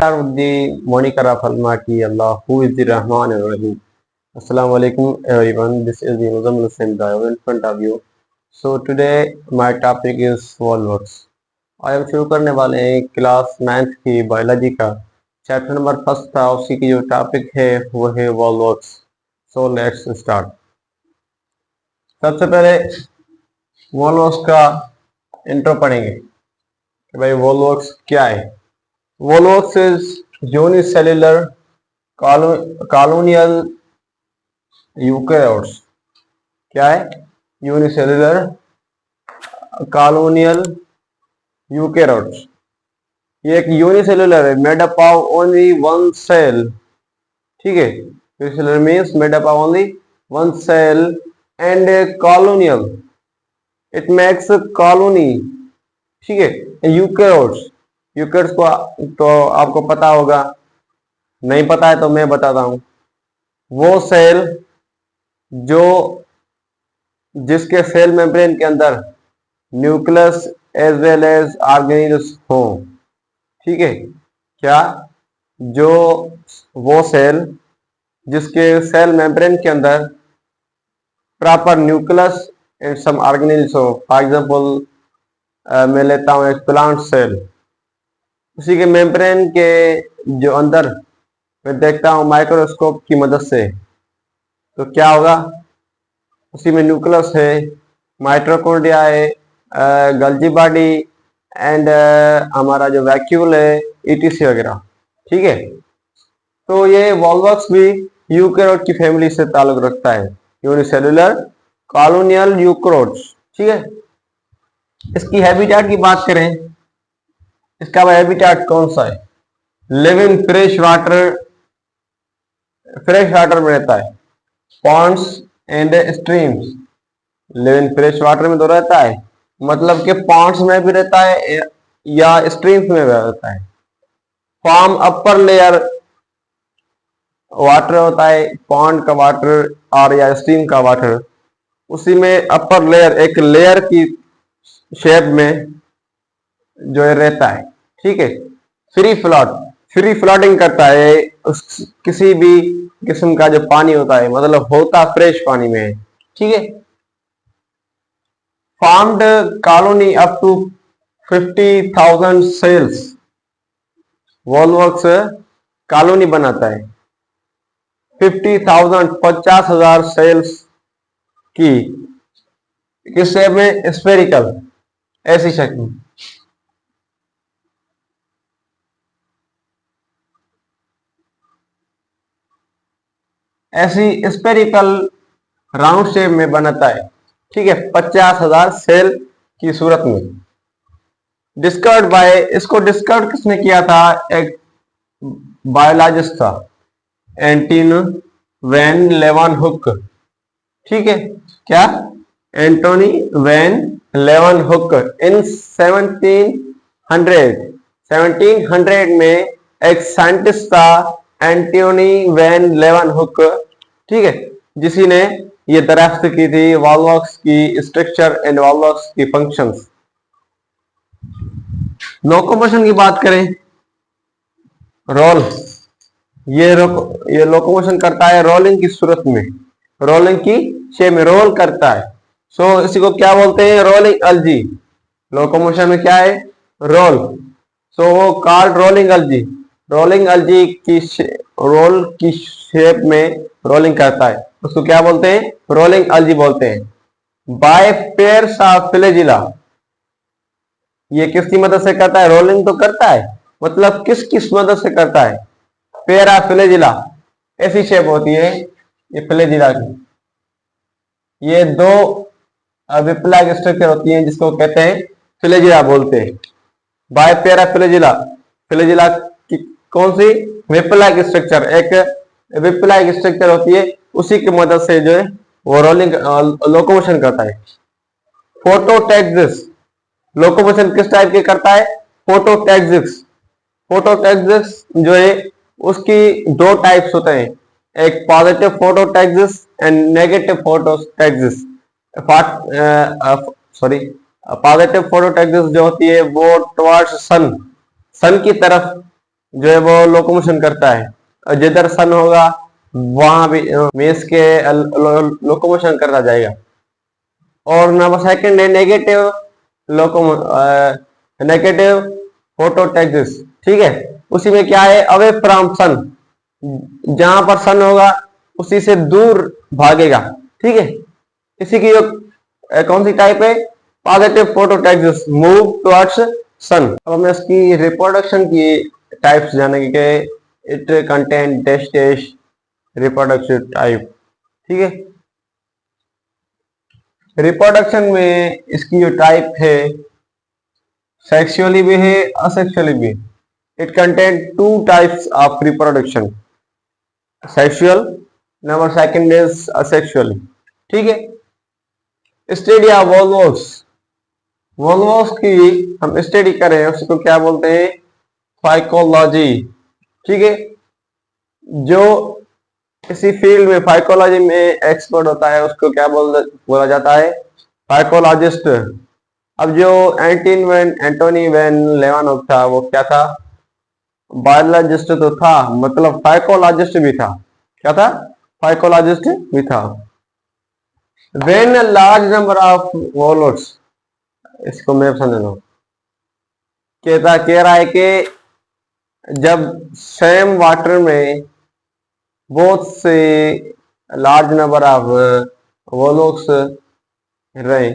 start with the Monica Falmaki Allah, who is the Rahman Rahim. Assalamu alaikum everyone. This is the Muslim Hussain Dayo in front of you. So today my topic is wallworks. आज हम शुरू करने वाले हैं class 9th की biology का chapter number first था, उसी की जो टॉपिक है वो है वॉलवर्क्स. So let's start. सबसे पहले वॉलवर्क्स का इंट्रो पढ़ेंगे कि भाई वॉलवर्क्स क्या है. Volvox is unicellular colonial eukaryotes. क्या है? Unicellular colonial eukaryotes. ये एक यूनिसेल्युलर है, made up of only one cell. ठीक है, unicellular means made up of only one cell and colonial. It makes colony. ठीक है, यूकैरियोट्स. यूकैरियोट्स को तो आपको पता होगा, नहीं पता है तो मैं बताता हूं. वो सेल जो जिसके सेल मेम्ब्रेन के अंदर nucleus as well as organelles हो. ठीक है, क्या? जो वो सेल जिसके सेल मेम्ब्रेन के अंदर proper nucleus and some organelles हो. फॉर एग्जांपल मैं लेता हूं एक प्लांट सेल. उसी के मेम्ब्रेन के जो अंदर मैं देखता हूं माइक्रोस्कोप की मदद से, तो क्या होगा? उसी में न्यूक्लियस है, माइटोकॉन्ड्रिया है, गल्जी बॉडी एंड हमारा जो वैक्यूल है, ईटीसी वगैरह. ठीक है, तो ये वॉलवर्क्स भी यूकैरियोट की फैमिली से ताल्लुक रखता है, यूनिसेल्युलर कॉलोनियल यूकैरियोट्स. ठीक है, इसकी हैबिटेट की बात करें, इसका हैबिटेट कौन सा है? लिव इन फ्रेश वाटर में रहता है. Pond's and streams. Live in fresh water में तो रहता है, मतलब कि पॉन्ड्स में भी रहता है या स्ट्रीम्स में भी रहता है. फॉर्म अपर लेयर वाटर होता है, पॉन्ड का वाटर और या स्ट्रीम का वाटर. उसी में अपर लेयर एक लेयर की शेप में जो है रहता है. ठीक है, फ्री फ्लोटिंग करता है. किसी भी किस्म का जो पानी होता है, मतलब होता फ्रेश पानी में है. ठीक है, formed colony up to 50,000 cells. Volvox colony बनाता है 50,000 सेल्स की. किस शेप में? स्फेरिकल, ऐसी शक्ल में. ऐसी स्फेरिकल राउंड शेप में बनाता है. ठीक है, 50,000 सेल की सूरत में. डिस्कवर्ड बाय, इसको डिस्कवर किसने किया था? एक बायोलॉजिस्ट था, एंटोनी वैन लेवनहुक. ठीक है, क्या? एंटोनी वैन लेवनहुक. इन 1700 में एक साइंटिस्ट था, एंटोनी वैन लेवनहुक. ठीक है, जिसी ने ये दरियाफ्त की थी वॉलवर्क्स की स्ट्रक्चर एंड वॉलवर्क्स की फंक्शंस. लोकोमोशन की बात करें, रोल. ये लोकोमोशन करता है रोलिंग की सूरत में, रोलिंग की शेप में रोल करता है. सो इसी को क्या बोलते हैं? रोलिंग अलजी. लोकोमोशन में क्या है? रोल. सो वो कॉल्ड रोलिंग अलजी. रोलिंग अलजी की रोल की शेप में रोलिंग करता है, उसको क्या बोलते हैं? रोलिंग अलजी बोलते हैं. By pairs of flagella. ये किसकी मदद से करता है? रोलिंग तो करता है, मतलब किस मदद से करता है? Pair of flagella. ऐसी शेप होती है ये फ्लैजिला की. ये दो विप्लग स्ट्रक्चर होती हैं जिसको कहते हैं फ्लैजिला बोलते हैं. By pair of flagella. Flagella की कौन सी? विप्लग स्ट्रक्चर. एक विप्लग स्ट्रक्चर होती है, उसी की मदद से जो है वो रोलिंग लोकोमोशन करता है. फोटोटैक्सिस. लोकोमोशन किस टाइप के करता है? फोटोटैक्सिस. फोटोटैक्सिस जो है उसकी दो टाइप्स होते हैं, एक पॉजिटिव फोटोटैक्सिस एंड नेगेटिव फोटोटैक्सिस. पॉजिटिव फोटोटैक्सिस जो होती है वो टुवर्ड्स सन की तरफ जो है वो लोकोमोशन करता है, और जिधर सन होगा वहां भी मीन्स के लोकोमोशन करता जाएगा। और नंबर सेकंड है नेगेटिव लोकोमो नेगेटिव फोटोटैक्सिस, ठीक है। उसी में क्या है, अवे फ्रॉम सन, जहां पर सन होगा उसी से दूर भागेगा, ठीक है। इसी की जो कौन सी टाइप है, पॉजिटिव फोटोटैक्सिस, मूव टुवर्ड्स सन। अब हमें इसकी रिप्रोडक्शन की टाइप्स जानेंगे कि it content dash dash reproduction type, ठीक है। रिप्रोडक्शन में इसकी जो टाइप है, सेक्सुअली भी है, असेक्सुअली भी। It content two types of reproduction, sexual, number second is asexually, ठीक है। स्टडी ऑफ वोल्वोस, वोल्वोस की हम स्टडी करें उसको क्या बोलते हैं, फाइकोलॉजी, ठीक है। जो किसी फील्ड में फाइकोलॉजी में एक्सपर्ट होता है उसको क्या बोला जाता है, फाइकोलॉजिस्ट। अब जो एंटोनी वैन लेवानोफ था वो क्या था, बायोलॉजिस्ट तो था, मतलब फाइकोलॉजिस्ट भी था। क्या था, फाइकोलॉजिस्ट भी था। व्हेन लार्ज नंबर ऑफ वोलोट्स, इसको मैं समझना कह रहा है कि जब सेम वाटर में बहुत से लार्ज नंबर ऑफ वोलोट्स रहे,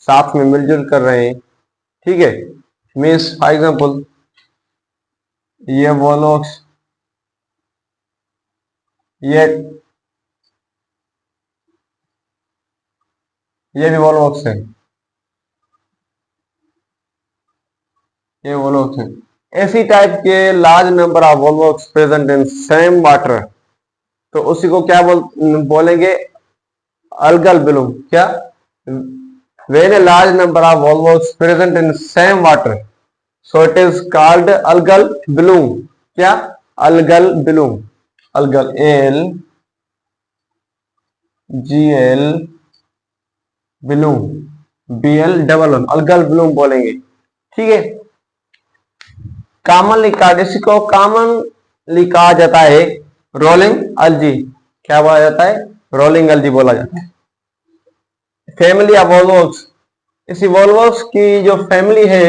साथ में मिलजुल कर रहे हैं, ठीक है। मीन्स फॉर एग्जाम्पल ये वोलोट्स, ये भी वोलोट्स है, ये वोलोट्स है। ऐसी टाइप के large number of Volvox present in same water, तो उसी को क्या बोलेंगे, अल्गल ब्लूम। क्या, when a large number of volvoles present in same water, so it is called algal bloom। क्या, algal bloom, algal L G L bloom B L double one, algal bloom बोलेंगे, ठीक है। Commonly कहा, इसको commonly कहा जाता है rolling अलजी। क्या बोला जाता है, रोलिंग अलजी बोला जाता है। फैमिली ऑफ वोल्वोस, इसी वोल्वोस की जो फैमिली है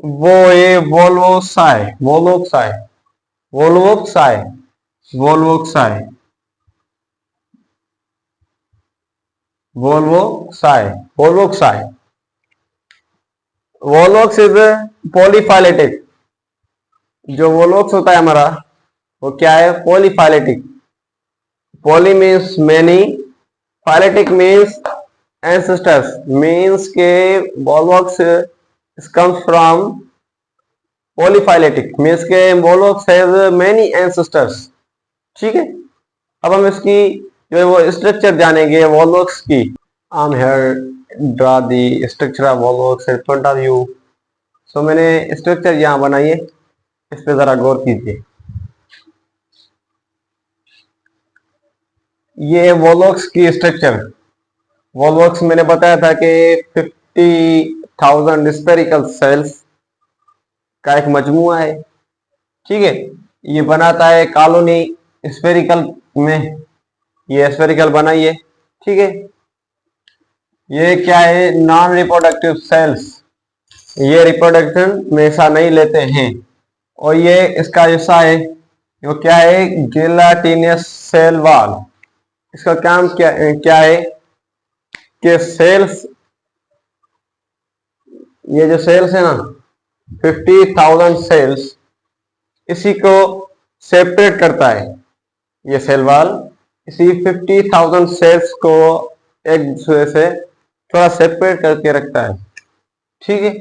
वो है वोल्वोसाई, वोल्वोसाई, वोल्वोसाई, वोल्वोसाई, वोल्वोसाई, वोल्वोसाई। वोल्वोक्स इज पॉलीफाइलेटिक, जो वोल्वोक्स होता है हमारा वो क्या है, polyphyletic. Poly means many, phyletic means ancestors, means के volvox comes from polyphyletic, means के वोल्वोक्स has many ancestors, ठीक है। अब हम इसकी जो है वो स्ट्रक्चर जानेंगे वोल्वोक्स की। I'm here draw the structure of volvox in front of you। सो मैंने स्ट्रक्चर यहाँ बनाई है, इस पे जरा गौर कीजिए। ये वोल्वोक्स की स्ट्रक्चर, वोल्वोक्स मैंने बताया था कि 50,000 स्पेरिकल सेल्स का एक मजमुआ है, ठीक है। ये बनाता है कॉलोनी स्पेरिकल में, ये स्पेरिकल बनाई है, ठीक है। ये क्या है, नॉन रिप्रोडक्टिव सेल्स, ये रिप्रोडक्शन में हिस्सा नहीं लेते हैं। और ये इसका हिस्सा है, वो क्या है, गिलाटिनियस सेल वॉल। इसका काम क्या है कि सेल्स, ये जो सेल्स है ना 50,000 सेल्स, इसी को सेपरेट करता है ये सेल वॉल। इसी 50,000 सेल्स को एक दूसरे से थोड़ा सेपरेट करके रखता है, ठीक है।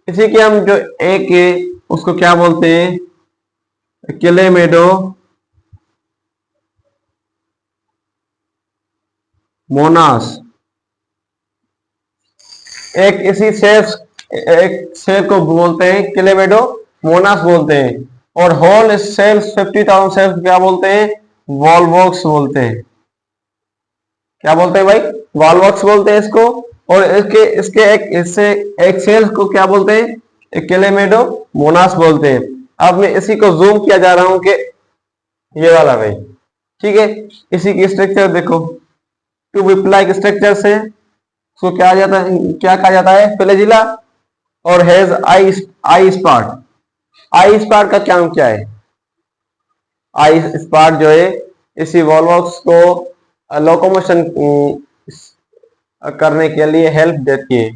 इसी के हम जो एक है उसको क्या बोलते हैं, क्लेमेडो मोनास। एक इसी एक सेल को बोलते हैं क्लेमेडो मोनास बोलते हैं। और होल सेल्स 50,000 सेल्स क्या बोलते हैं, वोल्वोक्स बोलते हैं। क्या बोलते हैं भाई, वोल्वोक्स बोलते हैं इसको। और इसके एक हिस्से, एक सेल्स को क्या बोलते हैं, क्लेमेडो मोनास बोलते हैं। अब मैं इसी को जूम किया जा रहा हूं कि ये वाला भाई, ठीक है। इसी की स्ट्रक्चर देखो, टू विप लाइक स्ट्रक्चर से उसको क्या जाता है, क्या कहा जाता है, फ्लैजिला, और हैज आई स्पार्ट। आई स्पार्ट का क्या है, आई स्पार्ट जो है इसी वॉल्वॉक्स को लोकोमोशन करने के लिए हेल्प देती है।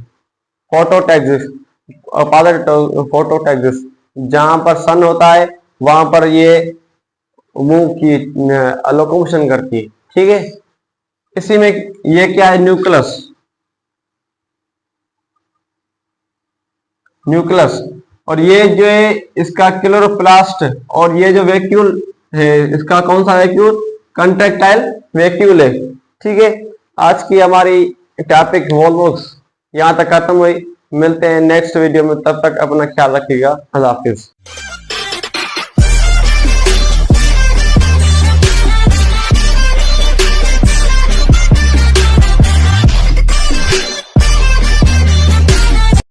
फोटोटैक्सिस, फोटोटैक्सिस, जहां पर सन होता है वहां पर ये मूव की लोकोमोशन करती है, ठीक है। इसी में ये क्या है, न्यूक्लियस, न्यूक्लियस, और ये जो है इसका क्लोरोप्लास्ट, और ये जो वैक्यूल है इसका कौन सा वैक्यूल, कंट्रेक्टाइल वैक्यूल है, ठीक है। आज की हमारी टॉपिक वॉल्वॉक्स यहाँ तक खत्म हुई। मिलते हैं नेक्स्ट वीडियो में, तब तक अपना ख्याल रखिएगा। अल्लाह हाफिज।